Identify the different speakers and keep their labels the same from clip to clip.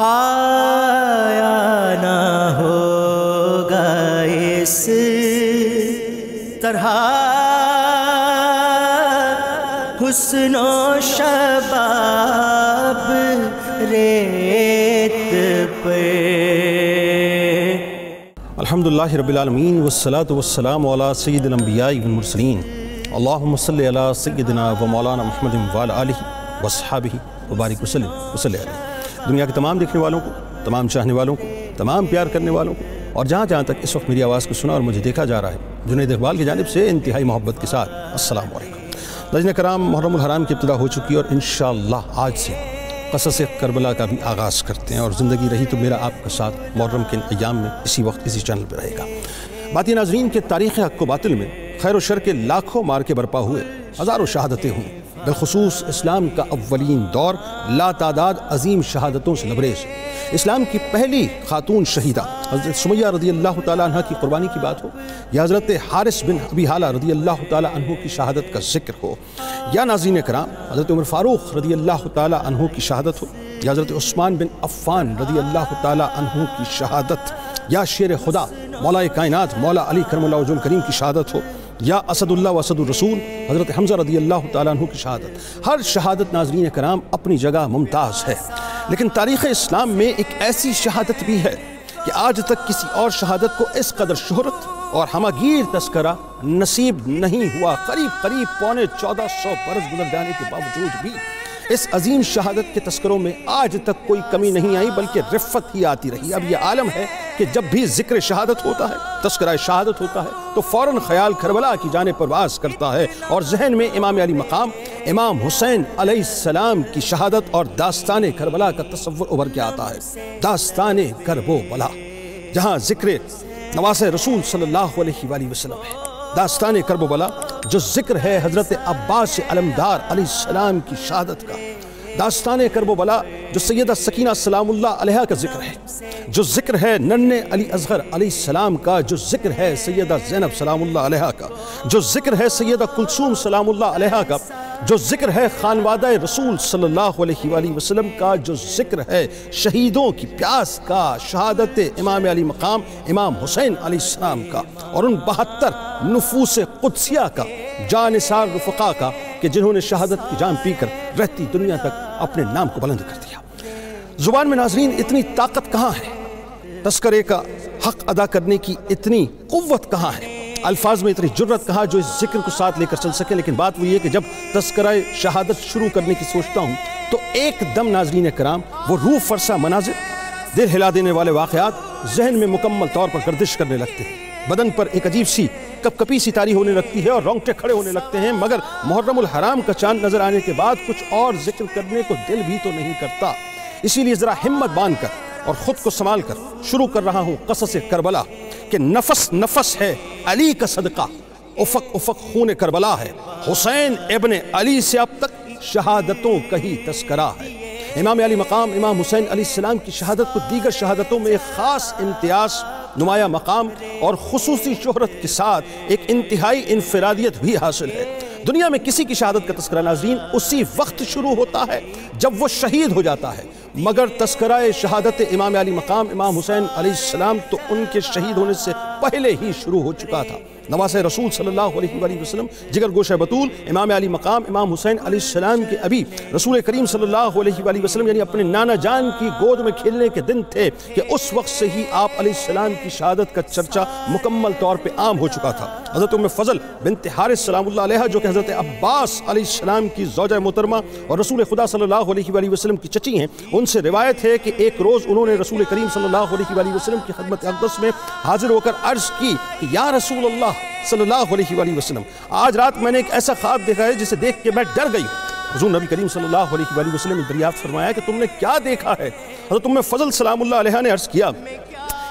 Speaker 1: آیا نہ ہوگا اس طرح حسن و شباب ریت پہ۔
Speaker 2: الحمدللہ رب العالمین والصلاة والسلام علی سید الانبیاء والمرسلین اللہم صلی علی سیدنا و مولانا محمد وعلی آلہ وصحابہ وبارک وسلم علیہ۔ دنیا کے تمام دیکھنے والوں کو، تمام چاہنے والوں کو، تمام پیار کرنے والوں کو، اور جہاں جہاں تک اس وقت میری آواز کو سنا اور مجھے دیکھا جا رہا ہے، جنید اقبال کی جانب سے انتہائی محبت کے ساتھ السلام علیکم۔ ناظرین کرام، محرم الحرام کی ابتدا ہو چکی ہے اور انشاءاللہ آج سے قصص کربلا کا بھی آغاز کرتے ہیں، اور زندگی رہی تو میرا آپ کا ساتھ محرم کے ایام میں اسی وقت اسی چینل پہ رہے گا۔ باتی ناظرین کے تاریخ حق و باطل میں خیر و شر کے لاکھوں مارکے برپا ہوئے، ہزاروں شہادتیں ہوئیں، بالخصوص اسلام کا اولین دور لا تعداد عظیم شہادتوں سے لبریز۔ اسلام کی پہلی خاتون شہیدہ حضرت سمیہ رضی اللہ تعالیٰ عنہ کی قربانی کی بات ہو، یا حضرت حارث بن ابی حالہ رضی اللہ تعالیٰ عنہ کی شہادت کا ذکر ہو، یا ناظرین کرام حضرت عمر فاروق رضی اللہ تعالیٰ عنہ کی شہادت ہو، یا حضرت عثمان بن عفان رضی اللہ تعالیٰ عنہ کی شہادت، یا شیر خدا مولا کائنات مولا علی کرم اللہ وجہ الکریم کی شہادت ہو، یا اسد اللہ و اسد الرسول حضرت حمزہ رضی اللہ تعالیٰ عنہ کی شہادت۔ ہر شہادت ناظرین کرام اپنی جگہ ممتاز ہے، لیکن تاریخ اسلام میں ایک ایسی شہادت بھی ہے کہ آج تک کسی اور شہادت کو اس قدر شہرت اور ہماگیر تذکرہ نصیب نہیں ہوا۔ قریب 1400 برس گزر جانے کے باوجود بھی اس عظیم شہادت کے تذکروں میں آج تک کوئی کمی نہیں آئی، بلکہ رفت ہی آتی رہی۔ اب یہ عالم ہے کہ جب بھی ذکر شہادت ہوتا ہے، تذکرہ شہادت ہوتا ہے، تو فوراً خیال کربلا کی جانب پرواز کرتا ہے، اور ذہن میں امام علی مقام امام حسین علیہ السلام کی شہادت اور داستان کربلا کا تصور ابھر کے آتا ہے۔ داستان کرب و بلا، جہاں ذکر نواس رسول صلی اللہ علیہ وآلہ وسلم ہے، داستان کرب و بلا جو ذکر ہے حضرت عباس علمدار علیہ السلام کی شہادت کا، داستان کرب و بلا جو سیدہ سکینہ سلام اللہ علیہ کا ذکر ہے، جو ذکر ہے ننھے علی اصغر علیہ السلام کا، جو ذکر ہے سیدہ زینب سلام اللہ علیہ کا، جو ذکر ہے سیدہ کلثوم سلام اللہ علیہ کا، جو ذکر ہے خانوادہ رسول صلی اللہ علیہ وآلہ وسلم کا، جو ذکر ہے شہیدوں کی پیاس کا، شہادت امام علی مقام امام حسین علیہ السلام کا، اور ان 72 نفوس قدسیہ کا، جانثار رفقا کا، کہ جنہوں نے شہادت کی جام پی کر رہتی دنیا تک اپنے نام کو بلند کر دیا۔ زبان میں ناظرین اتنی طاقت کہاں ہے، تذکرے کا حق ادا کرنے کی اتنی قوت کہاں ہے، الفاظ میں اتنی جرت کہاں جو اس ذکر کو ساتھ لے کر چل سکے۔ لیکن بات وہ یہ کہ جب تذکرہ شہادت شروع کرنے کی سوچتا ہوں تو ایک دم ناظرین کرام وہ روح فرسا مناظر، دل ہلا دینے والے واقعات ذہن میں مکمل طور پر گردش کرنے لگتے ہیں، بدن پر ایک عجیب سی کپ کپی سی طاری ہونے لگتی ہے اور رونگٹے کھڑے ہونے لگتے ہیں، مگر محرم الحرام کا چاند نظر آنے کے بعد کچھ اور ذکر کرنے کو دل بھی تو نہیں کرتا۔ اسی لیے ذرا ہمت باندھ کر اور خود کو سنبھال کر شروع کر رہا ہوں قصص کربلا، کہ نفس نفس ہے علی کا صدقہ، افق افق خون کربلا ہے، حسین ابن علی سے اب تک شہادتوں کا ہی تذکرہ ہے۔ امام علی مقام امام حسین علیہ السلام کی شہادت کو دیگر شہادتوں میں ایک خاص امتیاز، نمایاں مقام اور خصوصی شہرت کے ساتھ ایک انتہائی انفرادیت بھی حاصل ہے۔ دنیا میں کسی کی شہادت کا تذکرہ ناظرین اسی وقت شروع ہوتا ہے جب وہ شہید ہو جاتا ہے، مگر تذکرہ شہادت امام علی مقام امام حسین علیہ السلام تو ان کے شہید ہونے سے پہلے ہی شروع ہو چکا تھا۔ نواس رسول صلی اللہ علیہ وآلہ وسلم، جگر گوشہ بطول امام علی مقام امام حسین علیہ السلام کے ابی رسول کریم صلی اللہ علیہ وآلہ وسلم یعنی اپنے نانا جان کی گود میں کھیلنے کے دن تھے کہ اس وقت سے ہی آپ علیہ السلام کی شہادت کا چرچا مکمل طور پہ عام ہو چکا تھا۔ حضرت ام فضل بنت حارث سلام اللہ علیہ جو کہ حضرت عباس علیہ السلام کی زوجہ محترمہ اور رسول خدا صلی اللہ علیہ وآلہ وسلم کی چچی ہیں، ان سے روایت ہے کہ ایک روز انہوں نے رسول کریم صلی اللہ علیہ وآلہ وسلم کی خدمت اقدس میں حاضر ہو کر عرض کی کہ یا رسول اللہ صلی اللہ علیہ وآلہ وسلم، آج رات میں نے ایک ایسا خواب دیکھا ہے جسے دیکھ کے میں ڈر گئی ہوں۔ حضور نبی کریم صلی اللہ علیہ وآلہ وسلم نے دریافت فرمایا کہ تم نے کیا دیکھا ہے؟ حضرت ام فضل سلام اللہ علیہ نے عرض کیا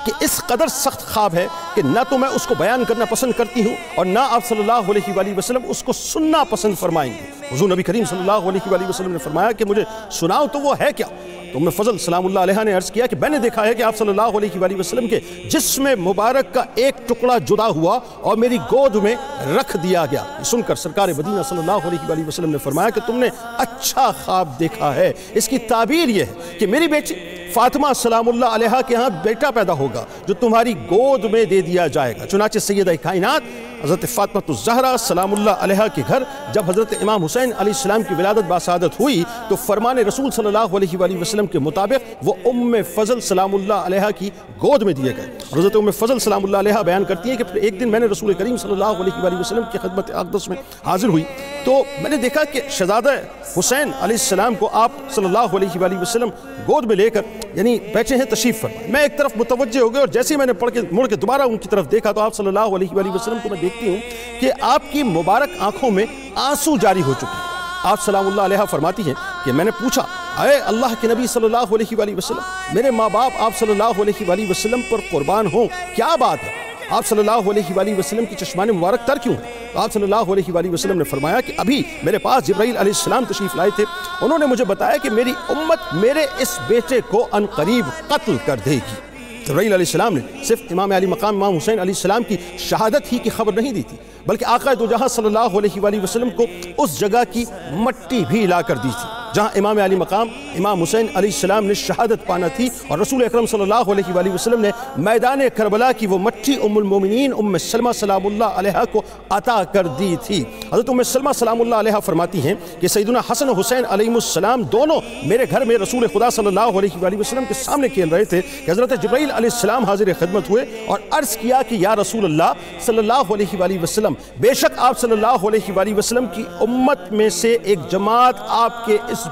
Speaker 2: کہ اس قدر سخت خواب ہے کہ نہ تو میں اس کو بیان کرنا پسند کرتی ہوں اور نہ آپ صلی اللہ علیہ وآلہ وسلم اس کو سننا پسند فرمائیں گے۔ حضور نبی کریم صلی اللہ علیہ وآلہ وسلم نے فرمایا کہ مجھے سناؤ تو وہ ہے کیا؟ تو ام فضل سلام اللہ علیہ نے عرض کیا کہ میں نے دیکھا ہے کہ آپ صلی اللہ علیہ وآلہ وسلم کے جسم مبارک کا ایک ٹکڑا جدا ہوا اور میری گود میں رکھ دیا گیا۔ سن کر سرکار مدینہ صلی اللہ علیہ وآلہ وسلم نے فرمایا کہ تم نے اچھا خواب دیکھا ہے، اس کی تعبیر یہ ہے کہ میری بیٹی فاطمہ سلام اللہ علیہ کے ہاں بیٹا پیدا ہوگا جو تمہاری گود میں دے دیا جائے گا۔ چنانچہ سیدہ کائنات حضرت فاطمہ الزہرا سلام اللہ علیہ کے گھر جب حضرت امام حسین علیہ السلام کی ولادت باسعادت ہوئی تو فرمان رسول صلی اللہ علیہ وآلہ وسلم کے مطابق وہ ام فضل سلام اللہ علیہ کی گود میں دیے گئے۔ حضرت ام فضل سلام اللہ علیہ بیان کرتی ہیں کہ پھر ایک دن میں نے رسول کریم صلی اللہ علیہ وآلہ وسلم کی خدمت اقدس میں حاضر ہوئی تو میں نے دیکھا کہ شہزادہ حسین علیہ السلام کو آپ صلی اللہ علیہ وآلہ وسلم گود میں لے کر یعنی بیٹھے ہیں، تشریف فرمائے۔ میں ایک طرف متوجہ ہو گیا اور جیسے ہی میں نے مڑ کے دوبارہ ان کی طرف دیکھا تو آپ صلی اللہ علیہ وآلہ وسلم کو میں دیکھتی ہوں کہ آپ کی مبارک آنکھوں میں آنسو جاری ہو چکے ہیں۔ آپ سلام اللہ علیہ فرماتی ہیں کہ میں نے پوچھا، اے اللہ کے نبی صلی اللہ علیہ وآلہ وسلم، میرے ماں باپ آپ صلی اللہ علیہ وآلہ وسلم پر قربان ہوں، کیا بات ہے؟ آپ صلی اللہ علیہ وآلہ وسلم کی چشمان مبارک تر کیوں ہیں؟ آپ صلی اللہ علیہ وآلہ وسلم نے فرمایا کہ ابھی میرے پاس جبرائیل علیہ السلام تشریف لائے تھے، انہوں نے مجھے بتایا کہ میری امت میرے اس بیٹے کو عنقریب قتل کر دے گی۔ جبرائیل علیہ السلام نے صرف امام علی مقام امام حسین علیہ السلام کی شہادت ہی کی خبر نہیں دی تھی بلکہ آقا دو جہاں صلی اللہ علیہ وآلہ وسلم کو اس جگہ کی مٹی بھی لا کر دی تھی جہاں امام علی مقام امام حسین علیہ السلام نے شہادت پانا تھی، اور رسول اکرم صلی اللہ علیہ وآلہ وسلم نے میدان کربلا کی وہ مٹی ام المومنین ام سلمہ سلام اللہ علیہ کو عطا کر دی تھی۔ حضرت ام سلمہ سلام اللہ علیہ فرماتی ہیں کہ سیدنا حسن و حسین علیہ السلام دونوں میرے گھر میں رسول خدا صلی اللہ علیہ وآلہ وسلم کے سامنے کھیل رہے تھے کہ حضرت جبرائیل علیہ السلام حاضر خدمت ہوئے اور عرض کیا کہ یا رسول اللہ صلی اللہ علیہ وآلہ وسلم، بے شک آپ صلی اللہ علیہ وآلہ وسلم کی امت میں سے ایک جماعت آپ کے اس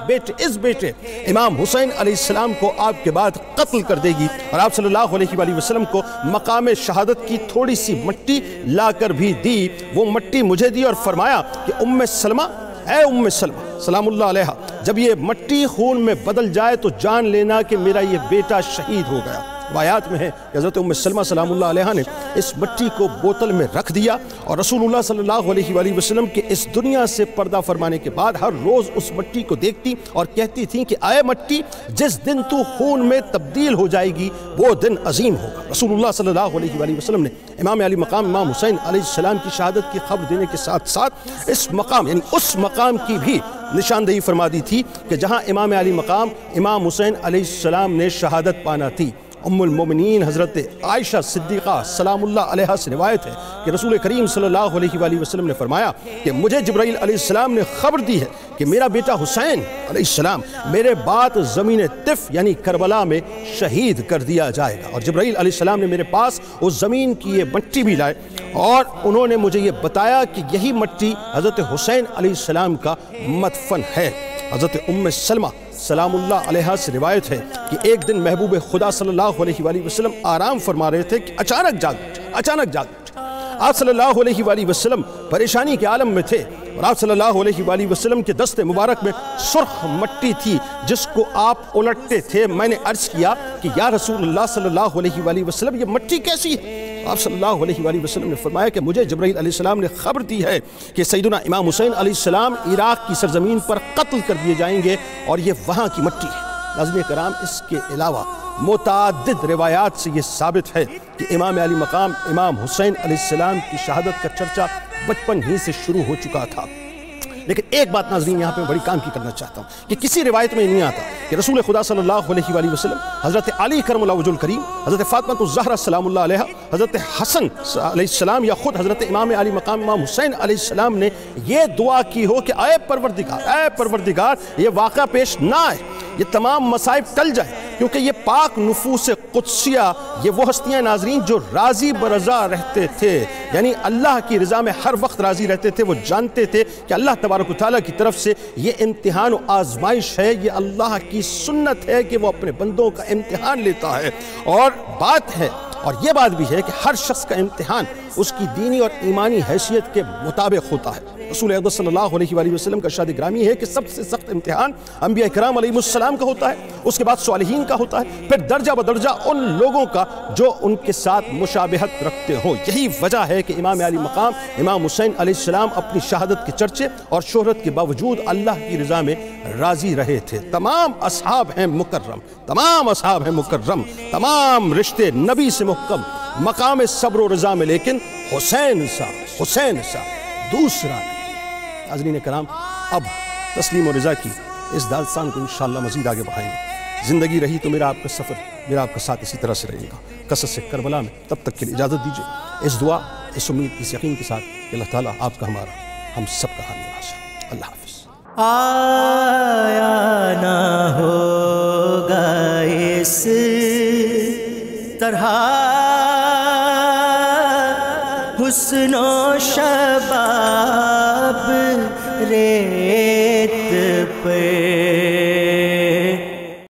Speaker 2: بیٹے امام حسین علیہ السلام کو آپ کے بعد قتل کر دے گی، اور آپ صلی اللہ علیہ وآلہ وسلم کو مقام شہادت کی تھوڑی سی مٹی لا کر بھی دی۔ وہ مٹی مجھے دی اور فرمایا کہ ام سلمہ، اے ام سلمہ سلام اللہ علیہ، جب یہ مٹی خون میں بدل جائے تو جان لینا کہ میرا یہ بیٹا شہید ہو گیا۔ روایات میں ہے کہ حضرت ام سلمہ سلام اللہ علیہ نے اس مٹی کو بوتل میں رکھ دیا اور رسول اللہ صلی اللہ علیہ وآلہ وسلم کے اس دنیا سے پردہ فرمانے کے بعد ہر روز اس مٹی کو دیکھتی اور کہتی تھیں کہ اے مٹی، جس دن تو خون میں تبدیل ہو جائے گی وہ دن عظیم ہوگا۔ رسول اللہ صلی اللہ علیہ وآلہ وسلم نے امام علی مقام امام حسین علیہ السلام کی شہادت کی خبر دینے کے ساتھ ساتھ اس مقام یعنی اس مقام کی بھی نشاندہی فرما دی تھی کہ جہاں امام علی مقام امام حسین علیہ السلام نے شہادت پانا تھی۔ ام المومنین حضرت عائشہ صدیقہ سلام اللہ علیہ سے روایت ہے کہ رسول کریم صلی اللہ علیہ وآلہ وسلم نے فرمایا کہ مجھے جبرائیل علیہ السلام نے خبر دی ہے کہ میرا بیٹا حسین علیہ السلام میرے بعد زمین طف یعنی کربلا میں شہید کر دیا جائے گا، اور جبرائیل علیہ السلام نے میرے پاس اس زمین کی یہ مٹی بھی لائے اور انہوں نے مجھے یہ بتایا کہ یہی مٹی حضرت حسین علیہ السلام کا مدفن ہے۔ حضرت ام سلمہ سلام اللہ علیہ سے روایت ہے کہ ایک دن محبوب خدا صلی اللہ علیہ وآلہ وسلم آرام فرما رہے تھے کہ اچانک جاگ اٹھے۔ آپ صلی اللہ علیہ وآلہ وسلم پریشانی کے عالم میں تھے اور آپ صلی اللہ علیہ وآلہ وسلم کے دست مبارک میں سرخ مٹی تھی جس کو آپ الٹتے تھے۔ میں نے عرض کیا کہ یا رسول اللہ صلی اللہ علیہ وآلہ وسلم، یہ مٹی کیسی ہے؟ آپ صلی اللہ علیہ وآلہ وسلم نے فرمایا کہ مجھے جبرائیل علیہ السلام نے خبر دی ہے کہ سیدنا امام حسین علیہ السلام عراق کی سرزمین پر قتل کر دیے جائیں گے اور یہ وہاں کی مٹی ہے۔ ناظرین کرام، اس کے علاوہ متعدد روایات سے یہ ثابت ہے کہ امام علی مقام امام حسین علیہ السلام کی شہادت کا چرچا بچپن ہی سے شروع ہو چکا تھا۔ لیکن ایک بات ناظرین یہاں پہ بڑی کام کی کرنا چاہتا ہوں کہ کسی روایت میں نہیں آتا کہ رسول خدا صلی اللہ علیہ وآلہ وسلم، حضرت علی کرم اللہ وجہ الکریم، حضرت فاطمہ الزہرا سلام اللہ علیہ، حضرت حسن علیہ السلام یا خود حضرت امام علی مقام امام حسین علیہ السلام نے یہ دعا کی ہو کہ اے پروردگار یہ واقعہ پیش نہ آئے، یہ تمام مصائب ٹل جائے، کیونکہ یہ پاک نفوس قدسیہ یہ وہ ہستیاں ناظرین جو راضی برضا رہتے تھے، یعنی اللہ کی رضا میں ہر وقت راضی رہتے تھے۔ وہ جانتے تھے کہ اللہ تبارک و تعالیٰ کی طرف سے یہ امتحان و آزمائش ہے، یہ اللہ کی سنت ہے کہ وہ اپنے بندوں کا امتحان لیتا ہے، اور بات ہے اور یہ بات بھی ہے کہ ہر شخص کا امتحان اس کی دینی اور ایمانی حیثیت کے مطابق ہوتا ہے۔ رسول اقدس صلی اللہ علیہ وآلہ وسلم کا ارشاد گرامی ہے کہ سب سے سخت امتحان انبیاء کرام علیہ السلام کا ہوتا ہے، اس کے بعد صالحین کا ہوتا ہے، پھر درجہ بدرجہ ان لوگوں کا جو ان کے ساتھ مشابہت رکھتے ہو۔ یہی وجہ ہے کہ امام علی مقام امام حسین علیہ السلام اپنی شہادت کے چرچے اور شہرت کے باوجود اللہ کی رضا میں راضی رہے تھے۔ تمام اصحاب ہیں مکرم، تمام رشتے نبی سے محکم، مقام صبر و رضا میں لیکن حسین سا دوسرا نہیں۔ ناظرین کرام، اب تسلیم و رضا کی اس داستان کو انشاءاللہ مزید آگے بڑھائیں گے۔ زندگی رہی تو میرا آپ کا سفر، میرا آپ کا ساتھ اسی طرح سے رہے گا قصص سے کربلا میں۔ تب تک کے لیے اجازت دیجیے اس دعا، اس امید، اس یقین کے ساتھ کہ اللہ تعالیٰ آپ کا، ہمارا، ہم سب کا حامی ناصر۔ اللہ حافظ۔
Speaker 1: آیا نہ ہوگا اس طرح حسن و شباب ریت پہ